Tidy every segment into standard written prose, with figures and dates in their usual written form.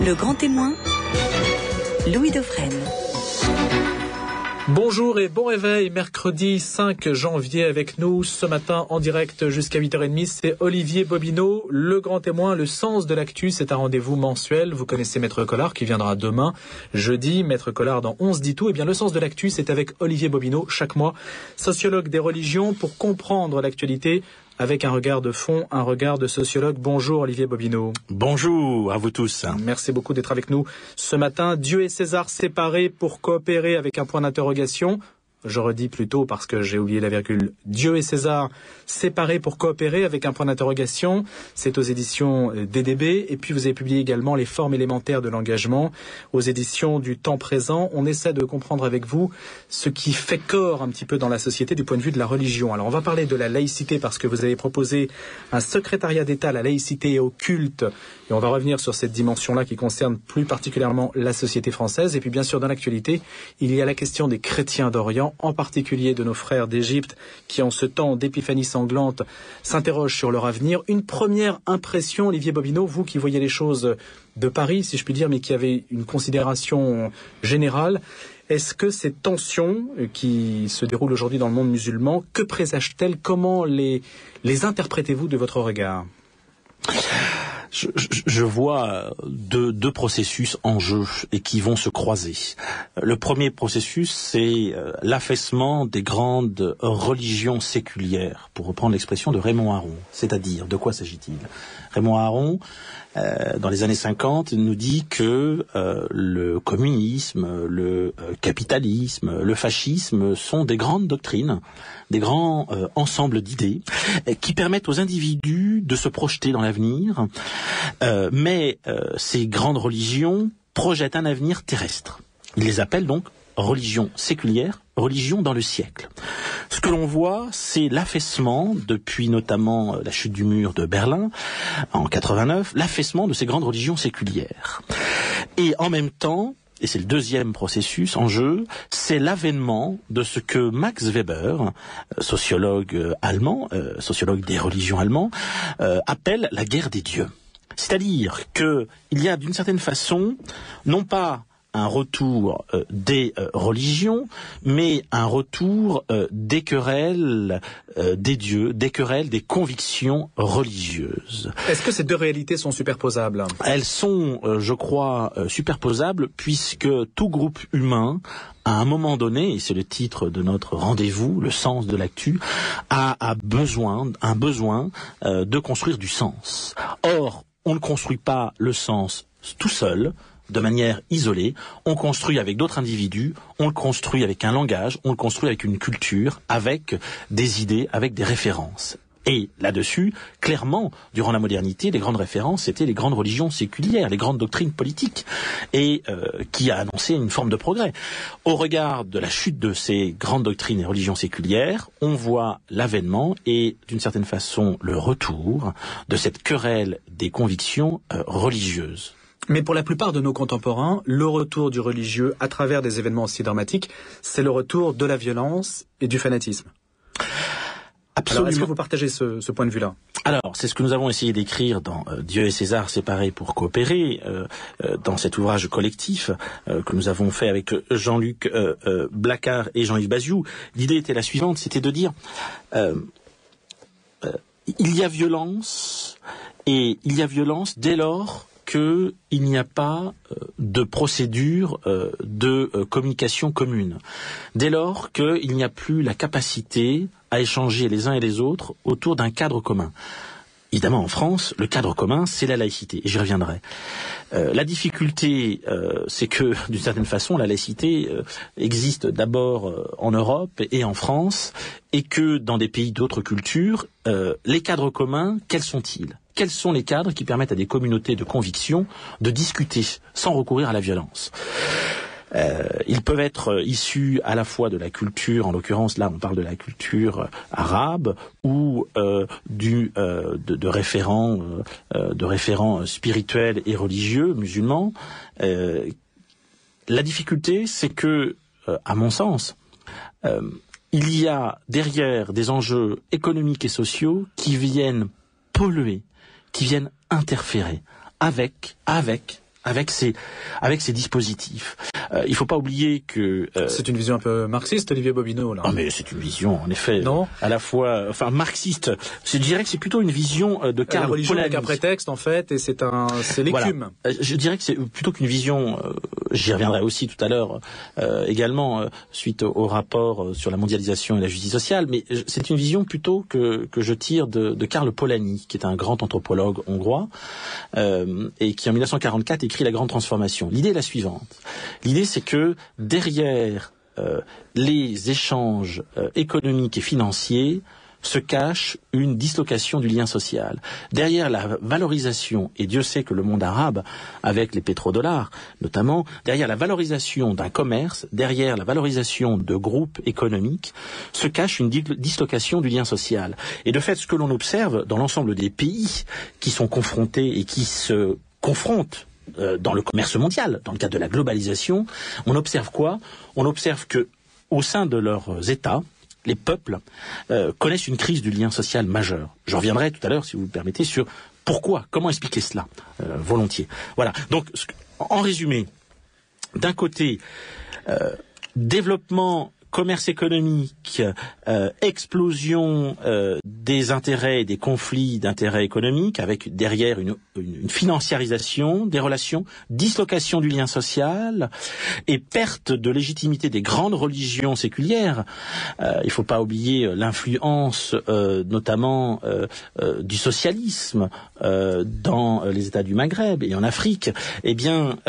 Le grand témoin, Louis Dauphren. Bonjour et bon réveil, mercredi 5 janvier avec nous ce matin en direct jusqu'à 8h30, c'est Olivier Bobineau, le grand témoin, le sens de l'actu, c'est un rendez-vous mensuel, vous connaissez Maître Collard qui viendra demain, jeudi, Maître Collard dans On se dit tout, et bien le sens de l'actu c'est avec Olivier Bobineau chaque mois, sociologue des religions pour comprendre l'actualité avec un regard de fond, un regard de sociologue. Bonjour Olivier Bobineau. Bonjour à vous tous. Merci beaucoup d'être avec nous ce matin. Dieu et César séparés pour coopérer avec un point d'interrogation. Je redis plutôt parce que j'ai oublié la virgule. Dieu et César séparés pour coopérer avec un point d'interrogation. C'est aux éditions DDB. Et puis vous avez publié également Les formes élémentaires de l'engagement aux éditions du Temps présent. On essaie de comprendre avec vous ce qui fait corps un petit peu dans la société du point de vue de la religion. Alors on va parler de la laïcité parce que vous avez proposé un secrétariat d'État à la laïcité et au culte. Et on va revenir sur cette dimension-là qui concerne plus particulièrement la société française. Et puis bien sûr dans l'actualité, il y a la question des chrétiens d'Orient, en particulier de nos frères d'Égypte, qui en ce temps d'épiphanie sanglante s'interrogent sur leur avenir. Une première impression, Olivier Bobineau, vous qui voyez les choses de Paris, si je puis dire, mais qui avez une considération générale, est-ce que ces tensions qui se déroulent aujourd'hui dans le monde musulman, que présagent-elles? Comment les interprétez-vous de votre regard? Je vois deux processus en jeu et qui vont se croiser. Le premier processus, c'est l'affaissement des grandes religions séculières, pour reprendre l'expression de Raymond Aron. C'est-à-dire, de quoi s'agit-il? Raymond Aron, dans les années 50, nous dit que le communisme, le capitalisme, le fascisme sont des grandes doctrines, des grands ensembles d'idées qui permettent aux individus de se projeter dans l'avenir, mais ces grandes religions projettent un avenir terrestre. Il les appelle donc religion séculière, religion dans le siècle. Ce que l'on voit, c'est l'affaissement, depuis notamment la chute du mur de Berlin, en 89, l'affaissement de ces grandes religions séculières. Et en même temps, et c'est le deuxième processus en jeu, c'est l'avènement de ce que Max Weber, sociologue allemand, sociologue des religions allemand, appelle la guerre des dieux. C'est-à-dire qu'il y a d'une certaine façon, non pas un retour des religions, mais un retour des querelles des dieux, des querelles des convictions religieuses. Est-ce que ces deux réalités sont superposables? Elles sont, je crois, superposables, puisque tout groupe humain, à un moment donné, et c'est le titre de notre rendez-vous, le sens de l'actu, a un besoin de construire du sens. Or, on ne construit pas le sens tout seul, de manière isolée, on construit avec d'autres individus, on le construit avec un langage, on le construit avec une culture, avec des idées, avec des références. Et là-dessus, clairement, durant la modernité, les grandes références, c'était les grandes religions séculières, les grandes doctrines politiques, et qui a annoncé une forme de progrès. Au regard de la chute de ces grandes doctrines et religions séculières, on voit l'avènement et, d'une certaine façon, le retour de cette querelle des convictions religieuses. Mais pour la plupart de nos contemporains, le retour du religieux à travers des événements aussi dramatiques, c'est le retour de la violence et du fanatisme. Absolument. Alors, est-ce que vous partagez ce point de vue-là? Alors, c'est ce que nous avons essayé d'écrire dans Dieu et César séparés pour coopérer, dans cet ouvrage collectif que nous avons fait avec Jean-Luc Blacard et Jean-Yves Baziou. L'idée était la suivante, c'était de dire il y a violence, et il y a violence dès lors qu'il n'y a pas de procédure de communication commune. Dès lors qu'il n'y a plus la capacité à échanger les uns et les autres autour d'un cadre commun. Évidemment, en France, le cadre commun, c'est la laïcité, et j'y reviendrai. La difficulté, c'est que, d'une certaine façon, la laïcité existe d'abord en Europe et en France, et que dans des pays d'autres cultures, les cadres communs, quels sont-ils ? Quels sont les cadres qui permettent à des communautés de conviction de discuter sans recourir à la violence ? Ils peuvent être issus à la fois de la culture, en l'occurrence là on parle de la culture arabe, ou de référents spirituels et religieux musulmans. La difficulté, c'est que, à mon sens, il y a derrière des enjeux économiques et sociaux qui viennent polluer, qui viennent interférer avec avec ces dispositifs. Il ne faut pas oublier que... C'est une vision un peu marxiste, Olivier Bobineau, là. Ah, mais c'est une vision, en effet, non, à la fois... Enfin, marxiste. Je dirais que c'est plutôt une vision de Karl Polanyi. La religion avec un prétexte, en fait, et c'est l'écume. Voilà. Je dirais que c'est plutôt qu'une vision... j'y reviendrai aussi tout à l'heure, également, suite au rapport sur la mondialisation et la justice sociale, mais c'est une vision plutôt que je tire de Karl Polanyi, qui est un grand anthropologue hongrois, et qui en 1944 écrit La Grande Transformation. L'idée est la suivante. L'idée, c'est que derrière les échanges économiques et financiers se cache une dislocation du lien social. Derrière la valorisation, et Dieu sait que le monde arabe, avec les pétrodollars notamment, derrière la valorisation d'un commerce, derrière la valorisation de groupes économiques, se cache une dislocation du lien social. Et de fait, ce que l'on observe dans l'ensemble des pays qui sont confrontés et qui se confrontent dans le commerce mondial, dans le cadre de la globalisation, on observe quoi? On observe que, au sein de leurs États, les peuples connaissent une crise du lien social majeur. Je reviendrai tout à l'heure, si vous me permettez, sur pourquoi, comment expliquer cela, volontiers. Voilà. Donc, en résumé, d'un côté, développement, commerce économique, explosion des intérêts et des conflits d'intérêts économiques, avec derrière une financiarisation des relations, dislocation du lien social et perte de légitimité des grandes religions séculières. Il ne faut pas oublier l'influence notamment du socialisme dans les États du Maghreb et en Afrique. Eh bien,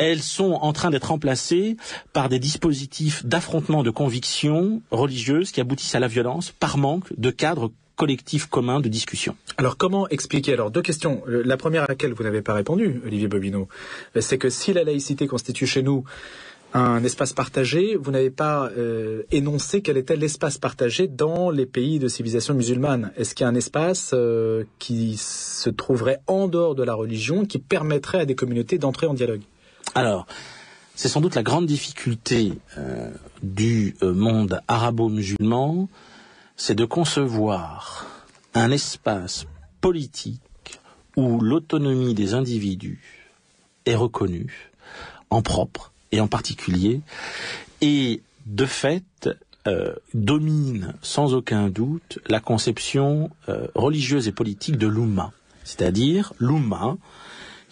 elles sont en train d'être remplacées par des dispositifs d'affrontement de convictions religieuses qui aboutissent à la violence par manque de cadre collectif commun de discussion. Alors comment expliquer? Alors deux questions. La première à laquelle vous n'avez pas répondu, Olivier Bobineau, c'est que si la laïcité constitue chez nous un espace partagé, vous n'avez pas énoncé quel était l'espace partagé dans les pays de civilisation musulmane. Est-ce qu'il y a un espace qui se trouverait en dehors de la religion, qui permettrait à des communautés d'entrer en dialogue? Alors, c'est sans doute la grande difficulté du monde arabo-musulman, c'est de concevoir un espace politique où l'autonomie des individus est reconnue, en propre et en particulier, et de fait domine sans aucun doute la conception religieuse et politique de l'Oumma, c'est-à-dire l'Oumma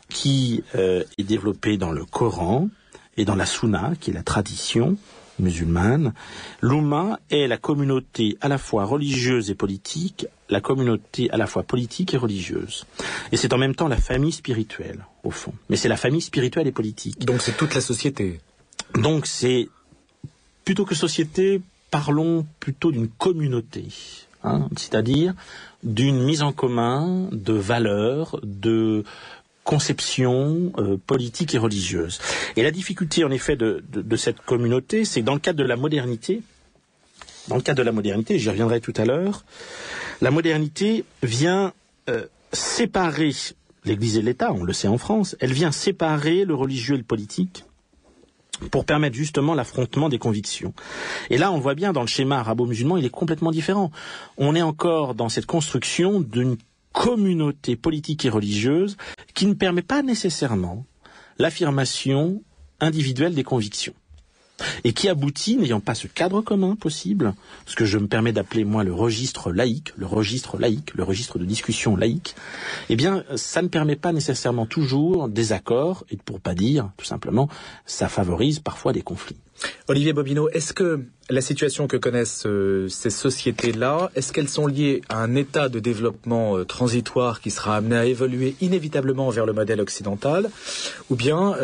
qui est développée dans le Coran et dans la Sunna, qui est la tradition musulmane. L'Oumma est la communauté à la fois religieuse et politique, la communauté à la fois politique et religieuse. Et c'est en même temps la famille spirituelle, au fond. Mais c'est la famille spirituelle et politique. Donc c'est toute la société. Donc c'est, plutôt que société, parlons plutôt d'une communauté. C'est-à-dire d'une mise en commun de valeurs, de conception politique et religieuse. Et la difficulté, en effet, de cette communauté, c'est que dans le cadre de la modernité, j'y reviendrai tout à l'heure, la modernité vient séparer l'Église et l'État, on le sait en France, elle vient séparer le religieux et le politique pour permettre justement l'affrontement des convictions. Et là, on voit bien dans le schéma arabo-musulman, il est complètement différent. On est encore dans cette construction d'une communauté politique et religieuse qui ne permet pas nécessairement l'affirmation individuelle des convictions et qui aboutit, n'ayant pas ce cadre commun possible, ce que je me permets d'appeler moi le registre laïque, le registre de discussion laïque, eh bien ça ne permet pas nécessairement toujours des accords, et pour pas dire tout simplement, ça favorise parfois des conflits. Olivier Bobineau, est-ce que la situation que connaissent ces sociétés-là, est-ce qu'elles sont liées à un état de développement transitoire qui sera amené à évoluer inévitablement vers le modèle occidental, ou bien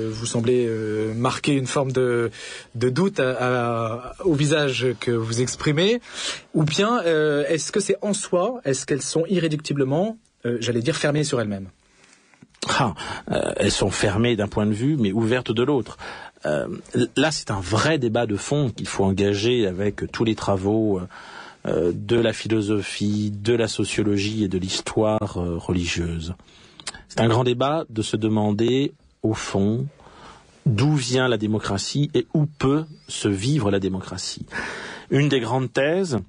vous semblez marquer une forme de doute au visage que vous exprimez, ou bien est-ce que c'est en soi, est-ce qu'elles sont irréductiblement, j'allais dire, fermées sur elles-mêmes? Elles sont fermées d'un point de vue, mais ouvertes de l'autre. Là, c'est un vrai débat de fond qu'il faut engager avec tous les travaux de la philosophie, de la sociologie et de l'histoire religieuse. C'est un grand débat de se demander, au fond, d'où vient la démocratie et où peut se vivre la démocratie. Une des grandes thèses,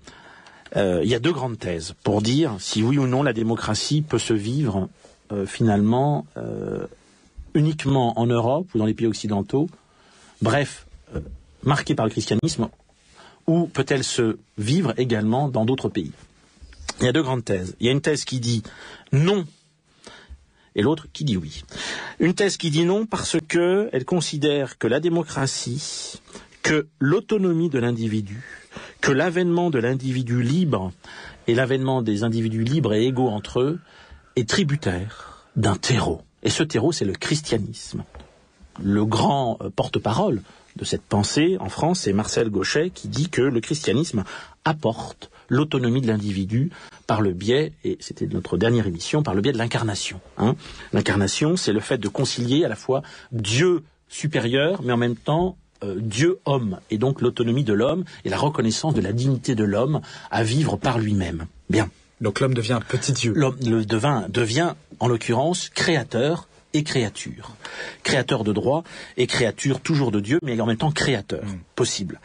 il y a deux grandes thèses pour dire si oui ou non la démocratie peut se vivre finalement uniquement en Europe ou dans les pays occidentaux, bref, marquée par le christianisme, ou peut-elle se vivre également dans d'autres pays? Il y a deux grandes thèses. Il y a une thèse qui dit non, et l'autre qui dit oui. Une thèse qui dit non parce que elle considère que la démocratie, que l'autonomie de l'individu, que l'avènement de l'individu libre et l'avènement des individus libres et égaux entre eux est tributaire d'un terreau. Et ce terreau, c'est le christianisme. Le grand porte-parole de cette pensée en France, c'est Marcel Gauchet qui dit que le christianisme apporte l'autonomie de l'individu par le biais, et c'était notre dernière émission, par le biais de l'incarnation. L'incarnation, c'est le fait de concilier à la fois Dieu supérieur, mais en même temps Dieu-homme, et donc l'autonomie de l'homme et la reconnaissance de la dignité de l'homme à vivre par lui-même. Bien. Donc l'homme devient un petit Dieu. L'homme devient, en l'occurrence, créateur et créature. Créateur de droit et créature toujours de Dieu, mais en même temps créateur, possible.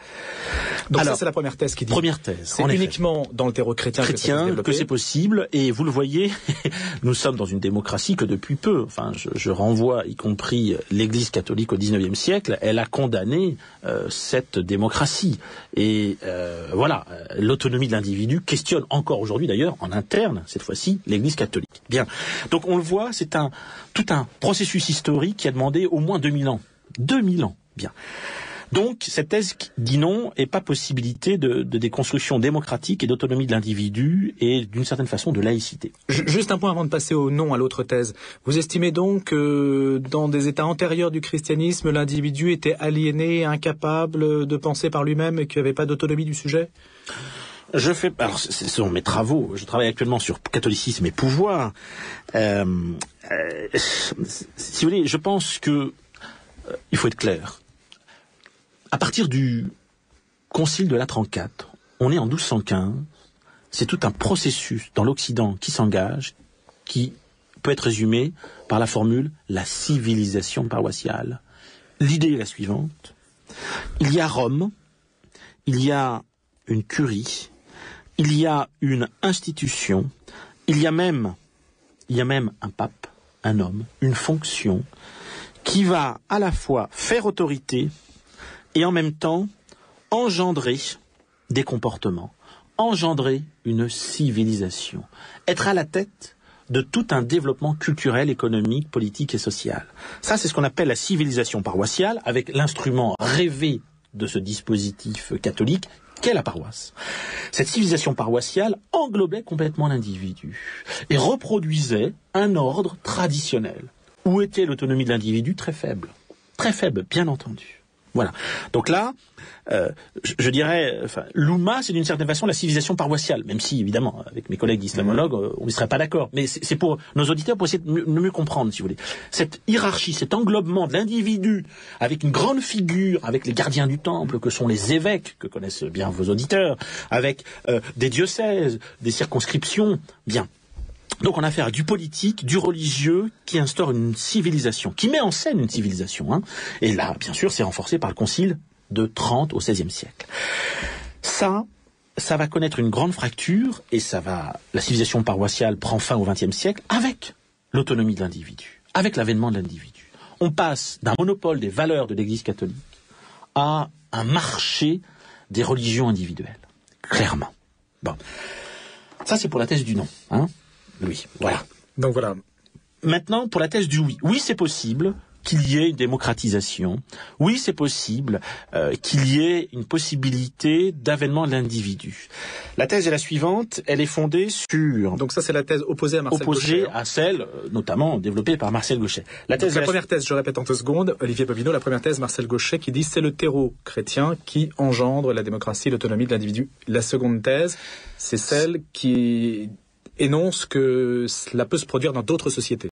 Donc alors, ça, c'est la première thèse qui dit. Première thèse. C'est uniquement dans le terreau chrétien que c'est possible, et vous le voyez, nous sommes dans une démocratie que depuis peu, enfin, je renvoie y compris l'Église catholique au XIXe siècle, elle a condamné cette démocratie. Et voilà, l'autonomie de l'individu questionne encore aujourd'hui d'ailleurs, en interne, cette fois-ci, l'Église catholique. Bien. Donc on le voit, c'est tout un processus historique qui a demandé au moins 2000 ans. 2000 ans, bien. Donc, cette thèse dit non et pas possibilité de déconstruction démocratique et d'autonomie de l'individu et d'une certaine façon de laïcité. Juste un point avant de passer au non à l'autre thèse. Vous estimez donc que dans des états antérieurs du christianisme, l'individu était aliéné, incapable de penser par lui-même et qu'il n'y avait pas d'autonomie du sujet ? Alors, ce sont mes travaux. Je travaille actuellement sur catholicisme et pouvoir. Si vous voulez, je pense que il faut être clair. À partir du Concile de Latran IV, on est en 1215. C'est tout un processus dans l'Occident qui s'engage, qui peut être résumé par la formule la civilisation paroissiale. L'idée est la suivante. Il y a Rome, il y a une curie, il y a une institution, il y a même un pape, un homme, une fonction qui va à la fois faire autorité et en même temps engendrer des comportements, engendrer une civilisation, être à la tête de tout un développement culturel, économique, politique et social. Ça, c'est ce qu'on appelle la civilisation paroissiale, avec l'instrument rêvé de ce dispositif catholique qu'est la paroisse. Cette civilisation paroissiale englobait complètement l'individu et reproduisait un ordre traditionnel, où était l'autonomie de l'individu très faible, bien entendu. Voilà. Donc là, je dirais, l'Oumma, c'est d'une certaine façon la civilisation paroissiale, même si, évidemment, avec mes collègues islamologues, on ne serait pas d'accord. Mais c'est pour nos auditeurs, pour essayer de mieux comprendre, si vous voulez. Cette hiérarchie, cet englobement de l'individu, avec une grande figure, avec les gardiens du temple, que sont les évêques, que connaissent bien vos auditeurs, avec des diocèses, des circonscriptions, bien. Donc on a affaire à du politique, du religieux, qui instaure une civilisation, qui met en scène une civilisation. Et là, bien sûr, c'est renforcé par le Concile de Trente au XVIe siècle. Ça va connaître une grande fracture, et la civilisation paroissiale prend fin au XXe siècle avec l'autonomie de l'individu, avec l'avènement de l'individu. On passe d'un monopole des valeurs de l'Église catholique à un marché des religions individuelles, clairement. Bon, ça c'est pour la thèse du non, Louis, voilà. Donc voilà. Maintenant, pour la thèse du oui. Oui, c'est possible qu'il y ait une démocratisation. Oui, c'est possible qu'il y ait une possibilité d'avènement de l'individu. La thèse est la suivante, elle est fondée sur... Donc ça, c'est la thèse opposée à Marcel Gauchet. Opposée à celle, notamment, développée par Marcel Gauchet. La première thèse, je répète en 2 secondes, Olivier Bobineau, la première thèse, Marcel Gauchet, qui dit c'est le terreau chrétien qui engendre la démocratie, l'autonomie de l'individu. La seconde thèse, c'est celle qui énonce que cela peut se produire dans d'autres sociétés.